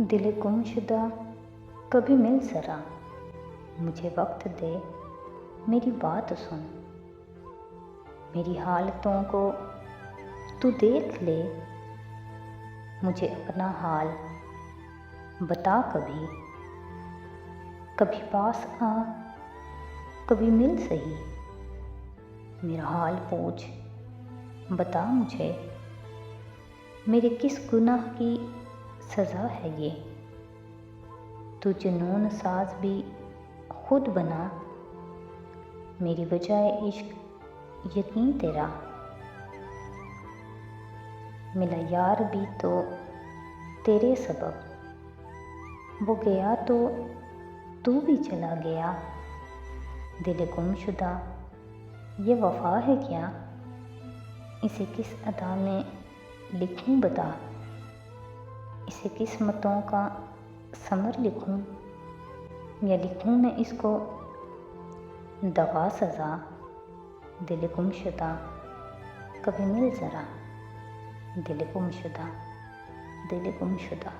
दिल गुमशुदा कभी मिल ज़रा, मुझे वक्त दे, मेरी बात सुन। मेरी हालतों को तू देख ले, मुझे अपना हाल बता कभी। कभी पास आ, कभी मिल सही, मेरा हाल पूछ, बता मुझे। मेरे किस गुनाह की सज़ा है ये, तू जुनून साज भी खुद बना। मेरी वजह इश्क यकीन तेरा, मिला यार भी तो तेरे सबब। वो गया तो तू भी चला गया। दिल गुमशुदा ये वफ़ा है क्या, इसे किस अदा में लिखूं बता। इसे किस्मतों का समर लिखूं, या लिखूं मैं इसको दवा सज़ा। दिल गुमशुदा कभी मिल ज़रा, दिल गुमशुदा, दिल गुमशुदा।